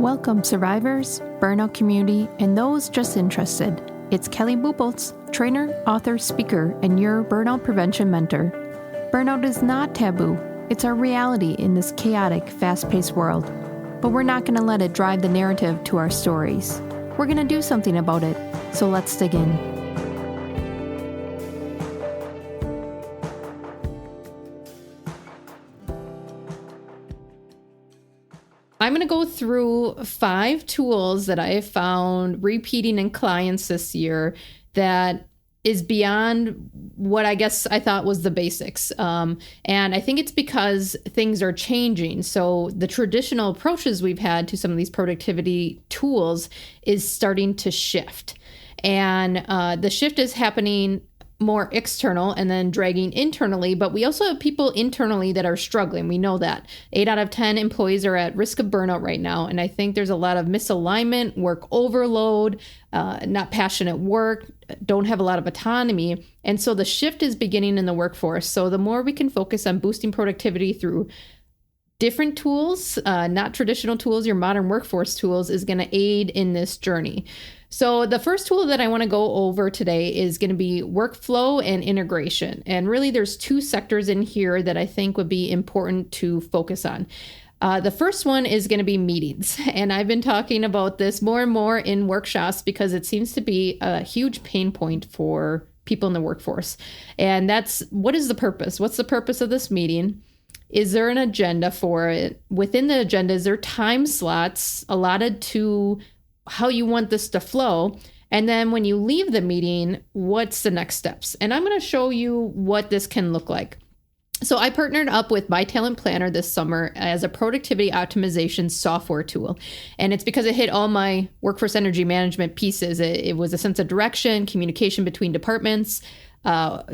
Welcome, survivors, burnout community, and those just interested. It's Kelly Bupoltz, trainer, author, speaker, and your burnout prevention mentor. Burnout is not taboo. It's our reality in this chaotic, fast-paced world. But we're not going to let it drive the narrative to our stories. We're going to do something about it. So let's dig in. I'm going to go through 5 tools that I have found repeating in clients this year that is beyond what I guess I thought was the basics. And I think it's because things are changing. So the traditional approaches we've had to some of these productivity tools is starting to shift. And the shift is happening more external and then dragging internally, but we also have people internally that are struggling. We know that 8 out of 10 employees are at risk of burnout right now. And I think there's a lot of misalignment, work overload, not passionate work, don't have a lot of autonomy. And so the shift is beginning in the workforce. So the more we can focus on boosting productivity through different tools, not traditional tools, your modern workforce tools, is going to aid in this journey. So the first tool that I want to go over today is going to be workflow and integration. And really there's 2 sectors in here that I think would be important to focus on. The first one is going to be meetings. And I've been talking about this more and more in workshops because it seems to be a huge pain point for people in the workforce. And that's, what is the purpose? What's the purpose of this meeting? Is there an agenda for it? Within the agenda, is there time slots allotted to how you want this to flow? And then when you leave the meeting, what's the next steps? And I'm going to show you what this can look like. So I partnered up with My Talent Planner this summer as a productivity optimization software tool. And it's because it hit all my workforce energy management pieces. It was a sense of direction, communication between departments,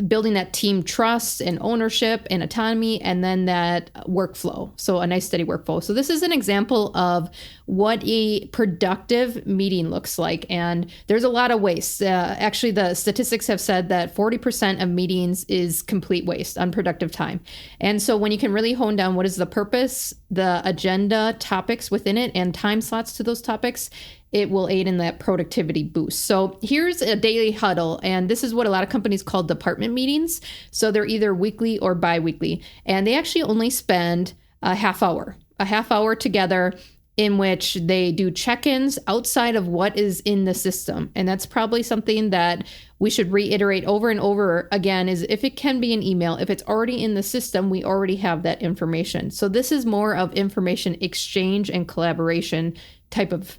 building that team trust and ownership and autonomy, and then that workflow. So a nice steady workflow. So this is an example of what a productive meeting looks like. And there's a lot of waste. Actually, the statistics have said that 40% of meetings is complete waste, unproductive time. And so when you can really hone down what is the purpose, the agenda, topics within it, and time slots to those topics, it will aid in that productivity boost. So here's a daily huddle. And this is what a lot of companies call department meetings. So they're either weekly or bi-weekly. And they actually only spend a half hour together in which they do check-ins outside of what is in the system. And that's probably something that we should reiterate over and over again, is if it can be an email, if it's already in the system, we already have that information. So this is more of information exchange and collaboration type of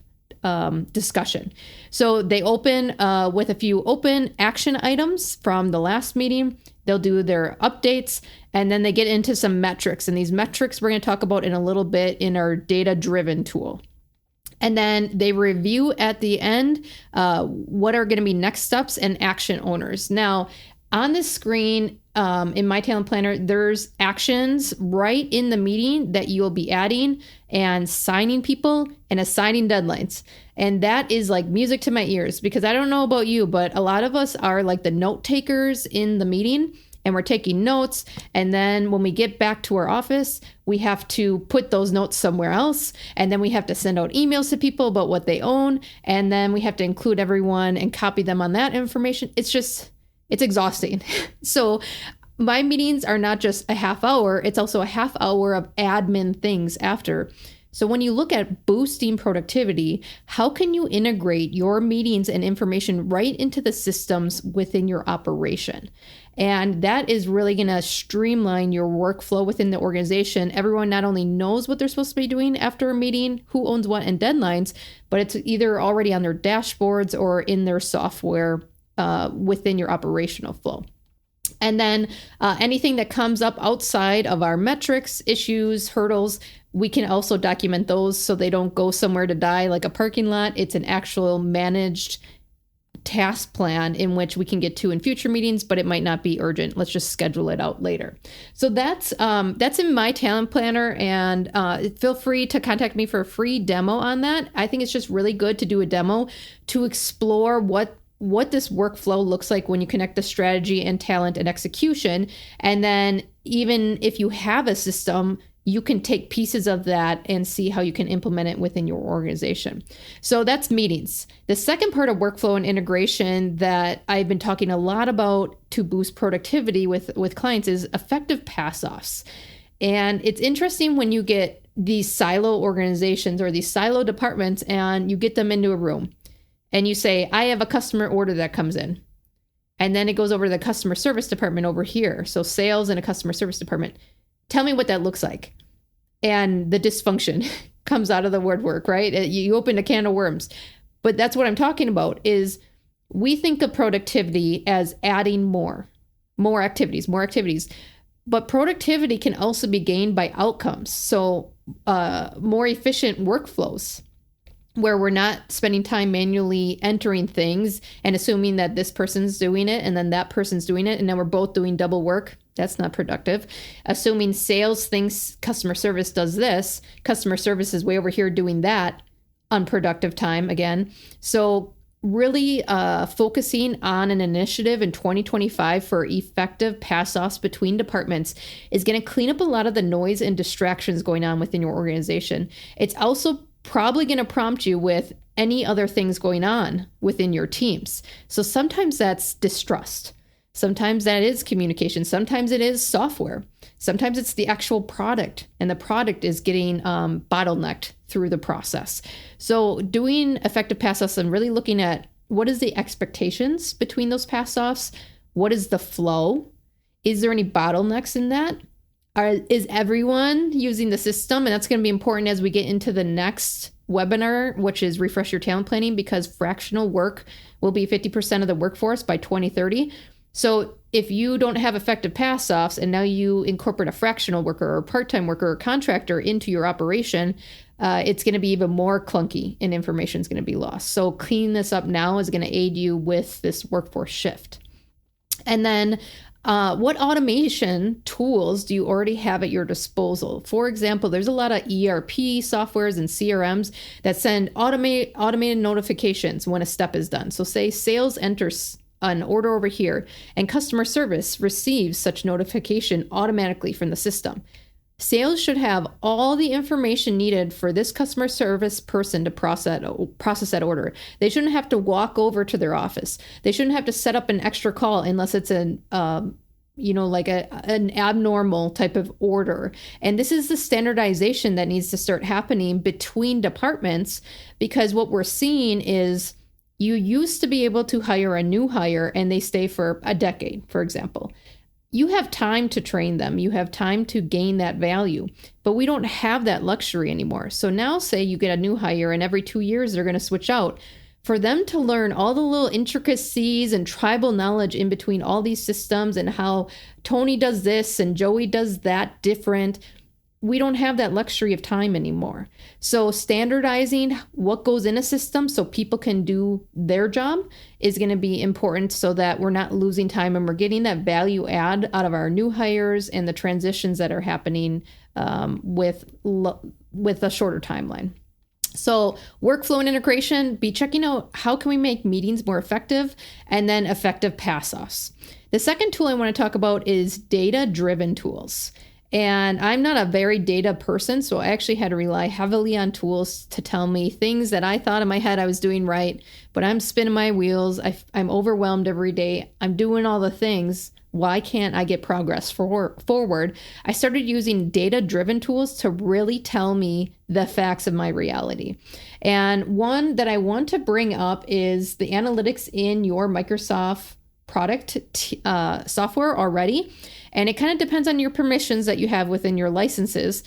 discussion. So they open with a few open action items from the last meeting. They'll do their updates, and then they get into some metrics. And these metrics we're going to talk about in a little bit in our data-driven tool. And then they review at the end what are going to be next steps and action owners. Now, on the screen in My Talent Planner, there's actions right in the meeting that you'll be adding and signing people and assigning deadlines. And that is like music to my ears, because I don't know about you, but a lot of us are like the note takers in the meeting, and we're taking notes. And then when we get back to our office, we have to put those notes somewhere else. And then we have to send out emails to people about what they own. And then we have to include everyone and copy them on that information. It's exhausting. So my meetings are not just a half hour, it's also a half hour of admin things after. So when you look at boosting productivity, how can you integrate your meetings and information right into the systems within your operation? And that is really going to streamline your workflow within the organization. Everyone not only knows what they're supposed to be doing after a meeting, who owns what, and deadlines, but it's either already on their dashboards or in their software within your operational flow. And then anything that comes up outside of our metrics, issues, hurdles, we can also document those so they don't go somewhere to die like a parking lot. It's an actual managed task plan in which we can get to in future meetings, but it might not be urgent. Let's just schedule it out later. So that's in My Talent Planner, and feel free to contact me for a free demo on that. I think it's just really good to do a demo to explore what this workflow looks like when you connect the strategy and talent and execution. And then even if you have a system, you can take pieces of that and see how you can implement it within your organization. So that's meetings. The second part of workflow and integration that I've been talking a lot about to boost productivity with clients is effective pass-offs. And it's interesting when you get these silo organizations or these silo departments and you get them into a room and you say, I have a customer order that comes in. And then it goes over to the customer service department over here. So sales and a customer service department. Tell me what that looks like. And the dysfunction comes out of the woodwork, right? You open a can of worms. But that's what I'm talking about is we think of productivity as adding more activities. But productivity can also be gained by outcomes. So more efficient workflows where we're not spending time manually entering things and assuming that this person's doing it and then that person's doing it. And then we're both doing double work. That's not productive. Assuming sales thinks customer service does this, customer service is way over here doing that, unproductive time again. So really focusing on an initiative in 2025 for effective pass-offs between departments is going to clean up a lot of the noise and distractions going on within your organization. It's also probably going to prompt you with any other things going on within your teams. So sometimes that's distrust. Sometimes that is communication. Sometimes it is software. Sometimes it's the actual product, and the product is getting bottlenecked through the process. So doing effective pass-offs and really looking at what is the expectations between those pass-offs? What is the flow? Is there any bottlenecks in that? Is everyone using the system? And that's going to be important as we get into the next webinar, which is Refresh Your Talent Planning, because fractional work will be 50% of the workforce by 2030. So if you don't have effective pass-offs and now you incorporate a fractional worker or part-time worker or contractor into your operation, it's going to be even more clunky and information is going to be lost. So cleaning this up now is going to aid you with this workforce shift. And then what automation tools do you already have at your disposal? For example, there's a lot of ERP softwares and CRMs that send automated notifications when a step is done. So say sales enters an order over here and customer service receives such notification automatically from the system. Sales should have all the information needed for this customer service person to process that order. They shouldn't have to walk over to their office. They shouldn't have to set up an extra call unless it's an abnormal type of order. And this is the standardization that needs to start happening between departments, because what we're seeing is you used to be able to hire a new hire and they stay for a decade, for example. You have time to train them. You have time to gain that value, but we don't have that luxury anymore. So now say you get a new hire and every 2 years they're going to switch out. For them to learn all the little intricacies and tribal knowledge in between all these systems and how Tony does this and Joey does that different, we don't have that luxury of time anymore. So standardizing what goes in a system so people can do their job is going to be important so that we're not losing time and we're getting that value add out of our new hires and the transitions that are happening with a shorter timeline. So workflow and integration, be checking out how can we make meetings more effective, and then effective pass-offs. The second tool I want to talk about is data-driven tools. And I'm not a very data person, so I actually had to rely heavily on tools to tell me things that I thought in my head I was doing right, but I'm spinning my wheels. I'm overwhelmed every day. I'm doing all the things. Why can't I get progress forward? I started using data-driven tools to really tell me the facts of my reality. And one that I want to bring up is the analytics in your Microsoft product software already. And it kind of depends on your permissions that you have within your licenses,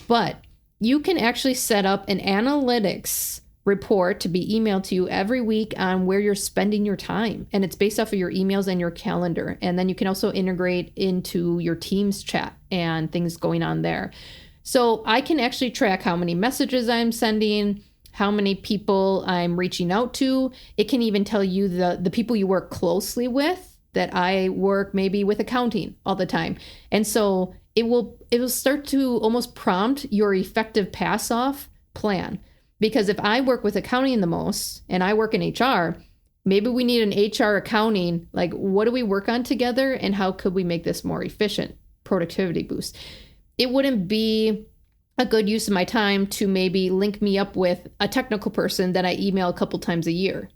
but you can actually set up an analytics report to be emailed to you every week on where you're spending your time. And it's based off of your emails and your calendar. And then you can also integrate into your Teams chat and things going on there. So I can actually track how many messages I'm sending, how many people I'm reaching out to. It can even tell you the people you work closely with, that I work maybe with accounting all the time. And so it will start to almost prompt your effective pass-off plan. Because if I work with accounting the most and I work in HR, maybe we need an HR accounting, like what do we work on together and how could we make this more efficient? Productivity boost. It wouldn't be a good use of my time to maybe link me up with a technical person that I email a couple times a year.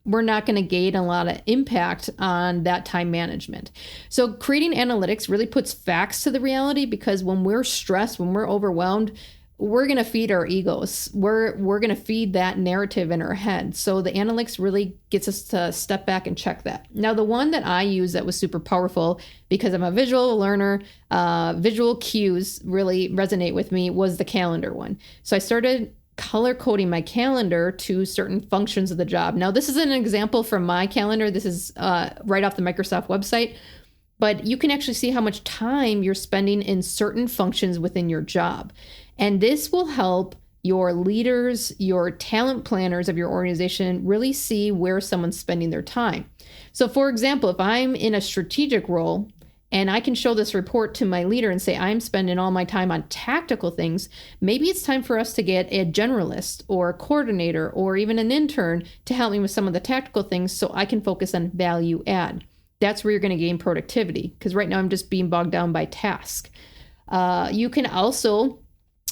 We're not going to gain a lot of impact on that time management. So creating analytics really puts facts to the reality, because when we're stressed, when we're overwhelmed, we're going to feed our egos. We're going to feed that narrative in our head. So the analytics really gets us to step back and check that. Now, the one that I use that was super powerful, because I'm a visual learner, visual cues really resonate with me, was the calendar one. So I started color coding my calendar to certain functions of the job. Now, this is an example from my calendar. This is right off the Microsoft website, but you can actually see how much time you're spending in certain functions within your job. And this will help your leaders, your talent planners of your organization really see where someone's spending their time. So for example, if I'm in a strategic role and I can show this report to my leader and say, I'm spending all my time on tactical things, maybe it's time for us to get a generalist or a coordinator or even an intern to help me with some of the tactical things so I can focus on value add. That's where you're going to gain productivity, because right now I'm just being bogged down by task. You can also,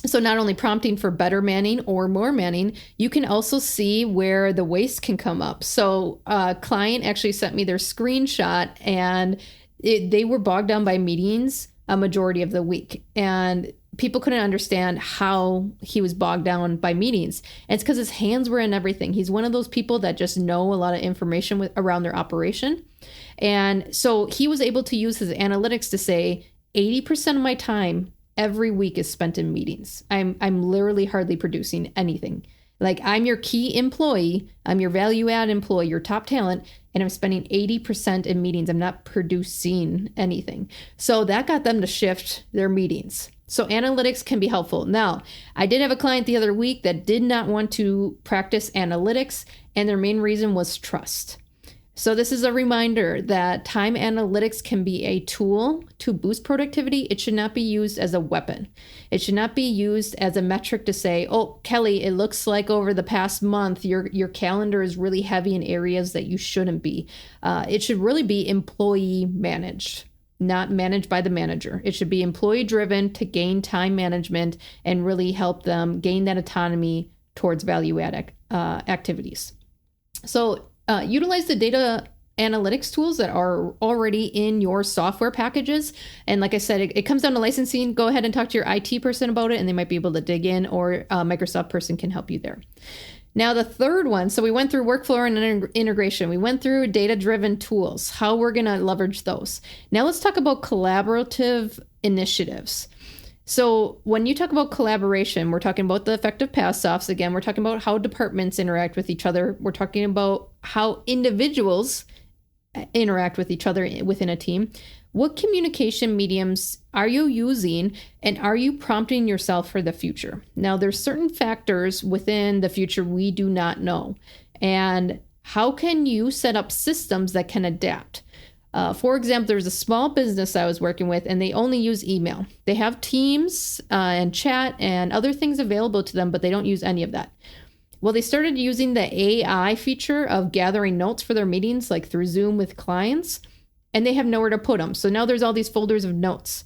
so not only prompting for better manning or more manning, you can also see where the waste can come up. So a client actually sent me their screenshot, and they were bogged down by meetings a majority of the week. And people couldn't understand how he was bogged down by meetings. And it's because his hands were in everything. He's one of those people that just know a lot of information around their operation. And so he was able to use his analytics to say 80% of my time every week is spent in meetings. I'm literally hardly producing anything. Like, I'm your key employee, I'm your value add employee, your top talent, and I'm spending 80% in meetings. I'm not producing anything. So that got them to shift their meetings. So analytics can be helpful. Now, I did have a client the other week that did not want to practice analytics, and their main reason was trust. So this is a reminder that time analytics can be a tool to boost productivity. It should not be used as a weapon. It should not be used as a metric to say, oh, Kelly, it looks like over the past month, your calendar is really heavy in areas that you shouldn't be. It should really be employee managed, not managed by the manager. It should be employee driven to gain time management and really help them gain that autonomy towards value add activities. So utilize the data analytics tools that are already in your software packages. And like I said, it comes down to licensing. Go ahead and talk to your IT person about it, and they might be able to dig in, or a Microsoft person can help you there. Now, the third one, so we went through workflow and integration. We went through data-driven tools, how we're going to leverage those. Now let's talk about collaborative initiatives. So when you talk about collaboration, we're talking about the effective pass-offs. Again, we're talking about how departments interact with each other. We're talking about how individuals interact with each other within a team. What communication mediums are you using, and are you prompting yourself for the future? Now, there's certain factors within the future we do not know. And how can you set up systems that can adapt? For example, there's a small business I was working with, and they only use email. They have Teams and chat and other things available to them, but they don't use any of that. Well, they started using the AI feature of gathering notes for their meetings, like through Zoom with clients, and they have nowhere to put them. So now there's all these folders of notes,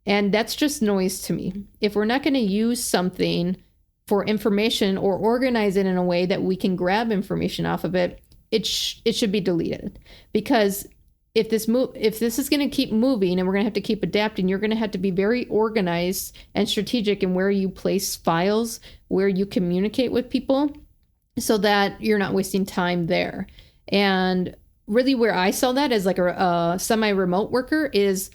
and that's just noise to me. If we're not going to use something for information or organize it in a way that we can grab information off of it, it should be deleted. Because if this is going to keep moving and we're going to have to keep adapting, you're going to have to be very organized and strategic in where you place files, where you communicate with people, so that you're not wasting time there. And really where I saw that as like a semi-remote worker is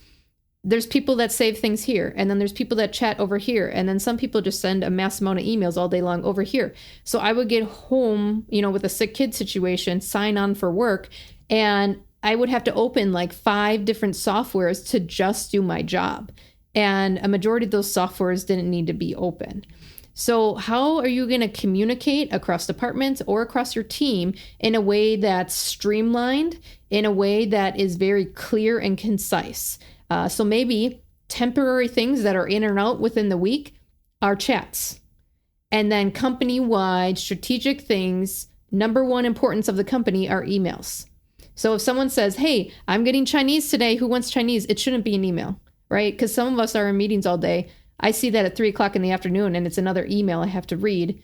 there's people that save things here, and then there's people that chat over here, and then some people just send a mass amount of emails all day long over here. So I would get home, with a sick kid situation, sign on for work, and I would have to open like 5 different softwares to just do my job. And a majority of those softwares didn't need to be open. So how are you going to communicate across departments or across your team in a way that's streamlined, in a way that is very clear and concise? So maybe temporary things that are in and out within the week are chats. And then company-wide strategic things, number one importance of the company, are emails. So if someone says, hey, I'm getting Chinese today, who wants Chinese? It shouldn't be an email, right? Because some of us are in meetings all day. I see that at 3:00 in the afternoon and it's another email I have to read,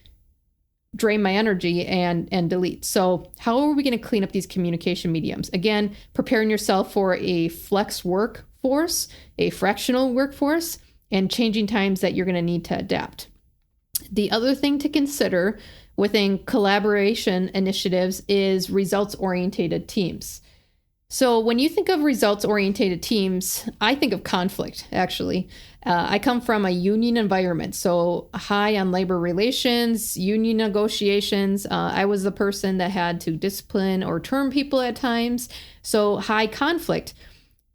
drain my energy and delete. So how are we going to clean up these communication mediums? Again, preparing yourself for a flex workforce, a fractional workforce, and changing times that you're going to need to adapt. The other thing to consider within collaboration initiatives is results-oriented teams. So when you think of results-oriented teams, I think of conflict, actually. I come from a union environment, so high on labor relations, union negotiations. I was the person that had to discipline or term people at times, so high conflict.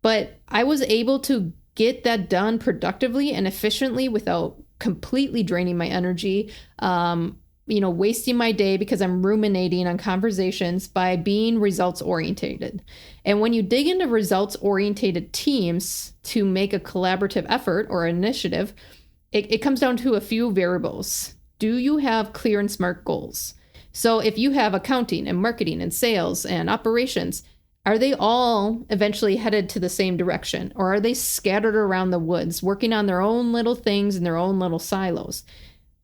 But I was able to get that done productively and efficiently without completely draining my energy, wasting my day because I'm ruminating on conversations by being results orientated. And when you dig into results orientated teams to make a collaborative effort or initiative, it comes down to a few variables. Do you have clear and smart goals? So if you have accounting and marketing and sales and operations, are they all eventually headed to the same direction? Or are they scattered around the woods, working on their own little things in their own little silos?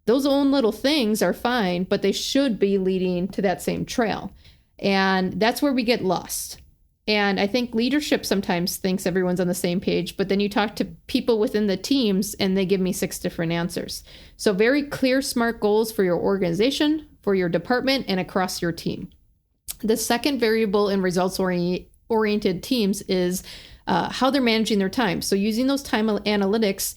Those own little things are fine, but they should be leading to that same trail. And that's where we get lost. And I think leadership sometimes thinks everyone's on the same page, but then you talk to people within the teams and they give me 6 different answers. So very clear, smart goals for your organization, for your department, and across your team. The second variable in results-oriented teams is how they're managing their time. So using those time analytics,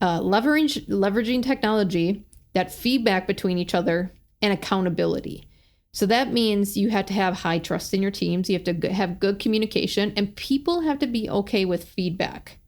leveraging technology, that feedback between each other, and accountability. So that means you have to have high trust in your teams. You have to have good communication, and people have to be okay with feedback.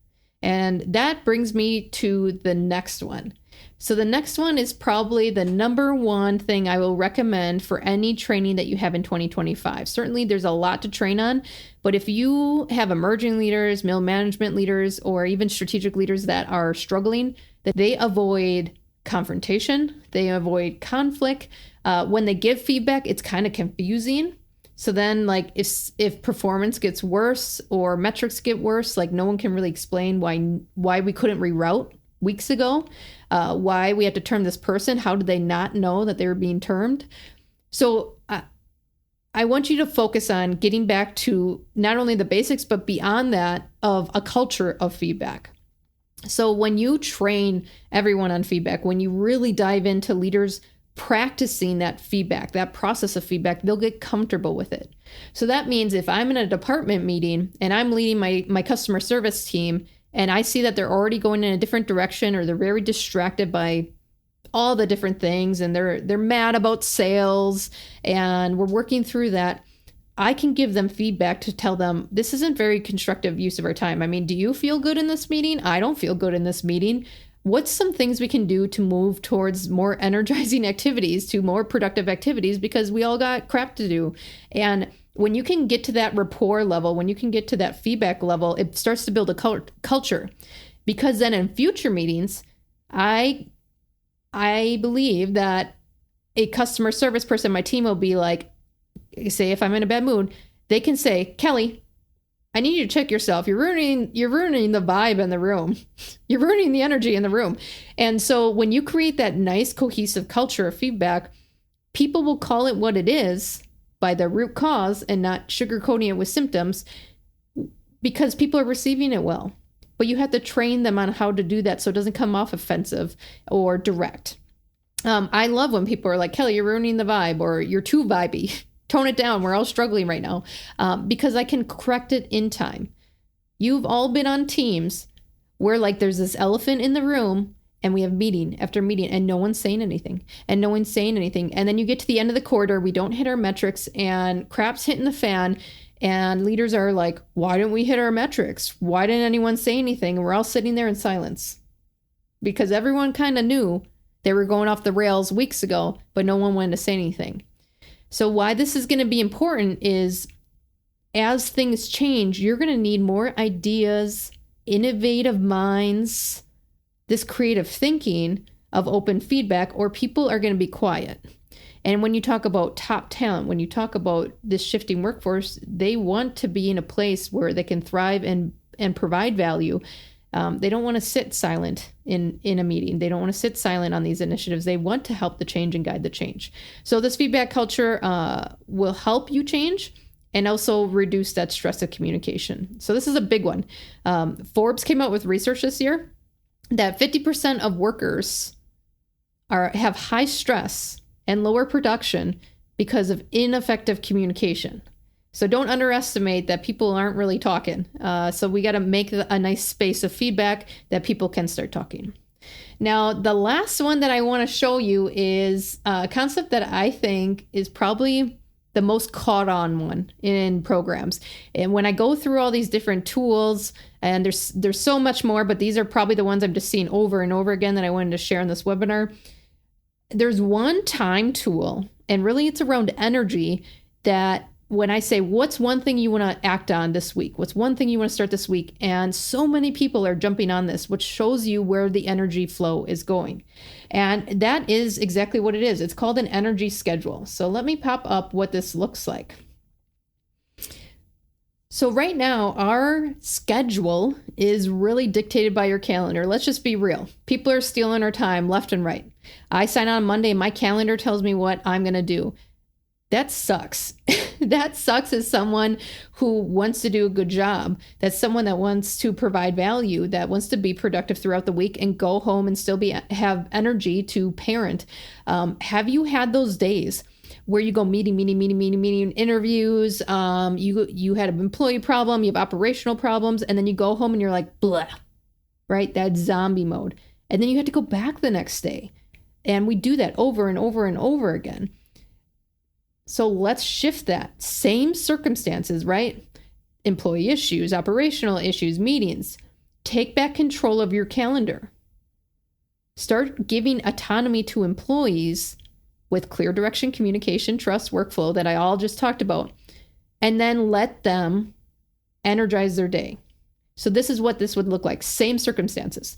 And that brings me to the next one. So the next one is probably the number one thing I will recommend for any training that you have in 2025. Certainly there's a lot to train on, but if you have emerging leaders, middle management leaders, or even strategic leaders that are struggling, that they avoid confrontation, they avoid conflict. When they give feedback, it's kind of confusing. So then if performance gets worse or metrics get worse, no one can really explain why we couldn't reroute weeks ago, why we had to term this person. How did they not know that they were being termed? So I want you to focus on getting back to not only the basics, but beyond that of a culture of feedback. So when you train everyone on feedback, when you really dive into leaders practicing that feedback, that process of feedback, they'll get comfortable with it. So that means if I'm in a department meeting and I'm leading my customer service team and I see that they're already going in a different direction or they're very distracted by all the different things and they're mad about sales and we're working through that, I can give them feedback to tell them this isn't very constructive use of our time. I mean, do you feel good in this meeting? I don't feel good in this meeting. What's some things we can do to move towards more energizing activities, to more productive activities, because we all got crap to do. And when you can get to that rapport level, when you can get to that feedback level, it starts to build a culture. Because then in future meetings, I believe that a customer service person on my team will be like, say if I'm in a bad mood, they can say, Kelly, I need you to check yourself. You're ruining the vibe in the room. You're ruining the energy in the room. And so when you create that nice cohesive culture of feedback, people will call it what it is by the root cause and not sugarcoating it with symptoms because people are receiving it well. But you have to train them on how to do that so it doesn't come off offensive or direct. I love when people are like, Kelly, you're ruining the vibe, or you're too vibey. Tone it down. We're all struggling right now, because I can correct it in time. You've all been on teams where there's this elephant in the room and we have meeting after meeting and no one's saying anything and then you get to the end of the quarter, we don't hit our metrics and crap's hitting the fan and leaders are like, why didn't we hit our metrics? Why didn't anyone say anything? And we're all sitting there in silence because everyone kind of knew they were going off the rails weeks ago, but no one wanted to say anything. So why this is going to be important is as things change, you're going to need more ideas, innovative minds, this creative thinking of open feedback, or people are going to be quiet. And when you talk about top talent, when you talk about this shifting workforce, they want to be in a place where they can thrive and provide value. They don't want to sit silent in a meeting. They don't want to sit silent on these initiatives. They want to help the change and guide the change. So this feedback culture will help you change and also reduce that stress of communication. So this is a big one. Forbes came out with research this year that 50% of workers have high stress and lower production because of ineffective communication. So don't underestimate that people aren't really talking. So we got to make a nice space of feedback that people can start talking. Now, the last one that I want to show you is a concept that I think is probably the most caught on one in programs. And when I go through all these different tools, and there's so much more, but these are probably the ones I'm just seeing over and over again that I wanted to share in this webinar. There's one time tool, and really it's around energy, that when I say, what's one thing you want to act on this week? What's one thing you want to start this week? And so many people are jumping on this, which shows you where the energy flow is going. And that is exactly what it is. It's called an energy schedule. So let me pop up what this looks like. So right now, our schedule is really dictated by your calendar. Let's just be real. People are stealing our time left and right. I sign on Monday, my calendar tells me what I'm going to do. That sucks. That sucks as someone who wants to do a good job. That's someone that wants to provide value, that wants to be productive throughout the week and go home and still have energy to parent. Have you had those days where you go meeting, interviews, you had an employee problem, you have operational problems, and then you go home and you're like, blah, right? That zombie mode. And then you have to go back the next day. And we do that over and over and over again. So let's shift that. Same circumstances, right? Employee issues, operational issues, meetings. Take back control of your calendar. Start giving autonomy to employees with clear direction, communication, trust, workflow that I all just talked about. And then let them energize their day. So this is what this would look like. Same circumstances.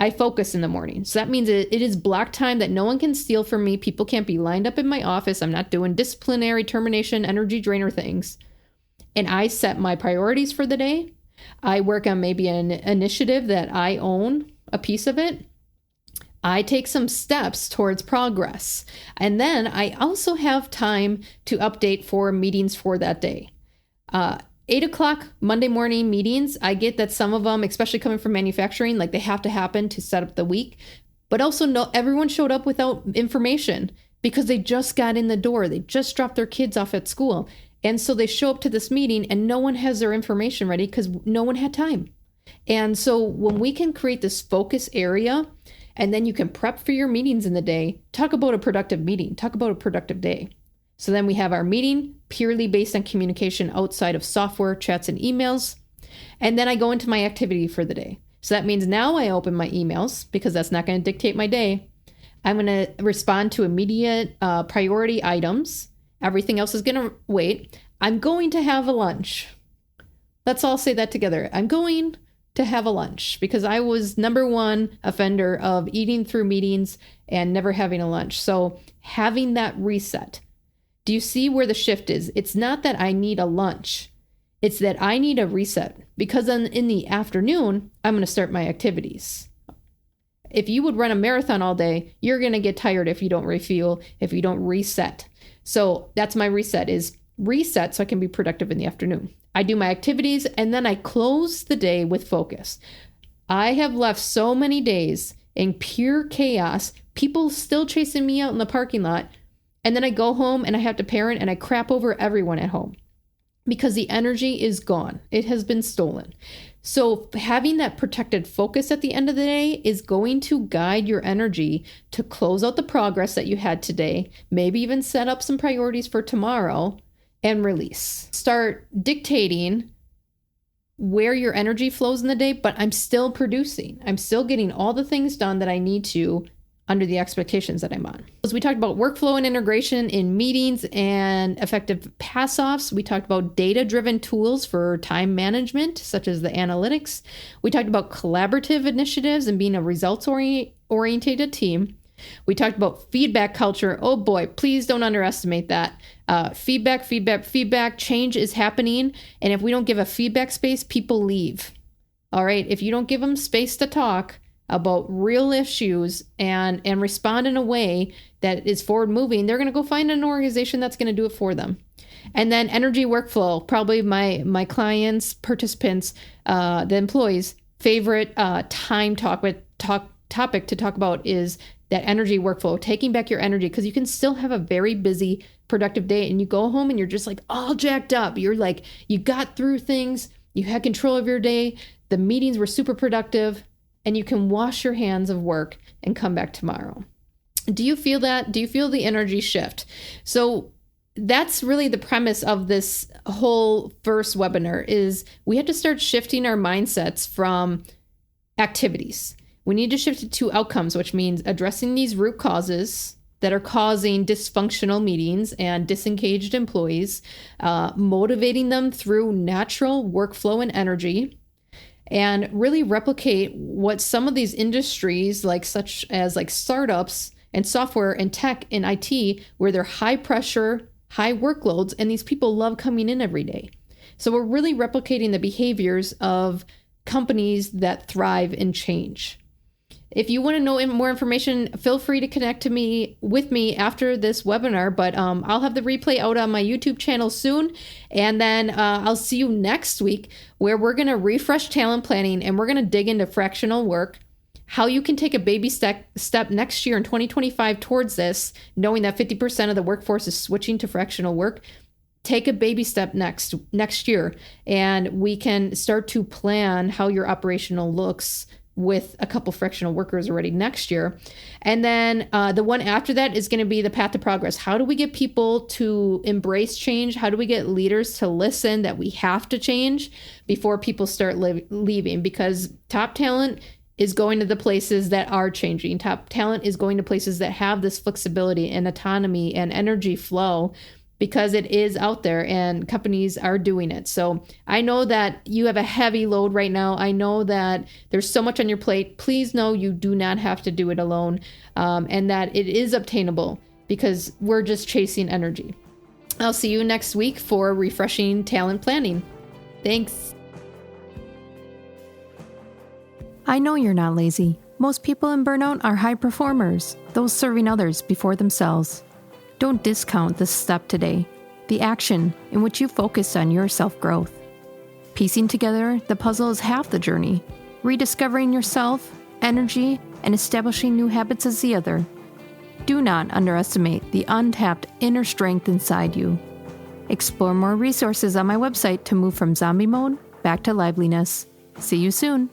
I focus in the morning. So that means it is block time that no one can steal from me. People can't be lined up in my office. I'm not doing disciplinary, termination, energy drainer things. And I set my priorities for the day. I work on maybe an initiative that I own a piece of it. I take some steps towards progress. And then I also have time to update for meetings for that day. 8 o'clock Monday morning meetings, I get that some of them, especially coming from manufacturing, like they have to happen to set up the week. But also, no, everyone showed up without information because they just got in the door. They just dropped their kids off at school. And so they show up to this meeting and no one has their information ready because no one had time. And so when we can create this focus area, and then you can prep for your meetings in the day, talk about a productive meeting, talk about a productive day. So then we have our meeting purely based on communication outside of software, chats, and emails. And then I go into my activity for the day. So that means now I open my emails because that's not going to dictate my day. I'm going to respond to immediate priority items. Everything else is going to wait. I'm going to have a lunch. Let's all say that together. I'm going to have a lunch because I was number one offender of eating through meetings and never having a lunch. So having that reset. Do you see where the shift is? It's not that I need a lunch. It's that I need a reset because in the afternoon, I'm going to start my activities. If you would run a marathon all day, you're going to get tired if you don't refuel, if you don't reset. So that's my reset, is reset so I can be productive in the afternoon. I do my activities and then I close the day with focus. I have left so many days in pure chaos, people still chasing me out in the parking lot. And then I go home and I have to parent and I crap over everyone at home because the energy is gone. It has been stolen. So having that protected focus at the end of the day is going to guide your energy to close out the progress that you had today, maybe even set up some priorities for tomorrow and release. Start dictating where your energy flows in the day, but I'm still producing. I'm still getting all the things done that I need to under the expectations that I'm on. As we talked about workflow and integration in meetings and effective pass-offs, we talked about data-driven tools for time management, such as the analytics. We talked about collaborative initiatives and being a results-oriented team. We talked about feedback culture. Oh boy, please don't underestimate that. Feedback. Change is happening. And if we don't give a feedback space, people leave. All right. If you don't give them space to talk about real issues and respond in a way that is forward moving, they're going to go find an organization that's going to do it for them. And then energy workflow, probably my clients, participants, the employees' favorite topic to talk about is that energy workflow, taking back your energy, because you can still have a very busy, productive day and you go home and you're just like all jacked up. You're like, you got through things, you had control of your day, the meetings were super productive, and you can wash your hands of work and come back tomorrow. Do you feel that? Do you feel the energy shift? So that's really the premise of this whole first webinar is we have to start shifting our mindsets from activities. We need to shift it to outcomes, which means addressing these root causes that are causing dysfunctional meetings and disengaged employees, motivating them through natural workflow and energy, and really replicate what some of these industries such as startups and software and tech and IT, where they're high pressure, high workloads, and these people love coming in every day. So we're really replicating the behaviors of companies that thrive in change. If you want to know more information, feel free to connect with me after this webinar, but I'll have the replay out on my YouTube channel soon. And then I'll see you next week where we're going to refresh talent planning and we're going to dig into fractional work, how you can take a baby step next year in 2025 towards this, knowing that 50% of the workforce is switching to fractional work. Take a baby step next year, and we can start to plan how your operational looks with a couple fractional workers already next year. And then the one after that is going to be the path to progress. How do we get people to embrace change? How do we get leaders to listen that we have to change before people start leaving? Because top talent is going to the places that are changing. Top talent is going to places that have this flexibility and autonomy and energy flow, because it is out there and companies are doing it. So I know that you have a heavy load right now. I know that there's so much on your plate. Please know you do not have to do it alone, and that it is obtainable, because we're just chasing energy. I'll see you next week for refreshing talent planning. Thanks. I know you're not lazy. Most people in burnout are high performers, those serving others before themselves. Don't discount this step today, the action in which you focus on your self-growth. Piecing together the puzzle is half the journey. Rediscovering yourself, energy, and establishing new habits is the other. Do not underestimate the untapped inner strength inside you. Explore more resources on my website to move from zombie mode back to liveliness. See you soon.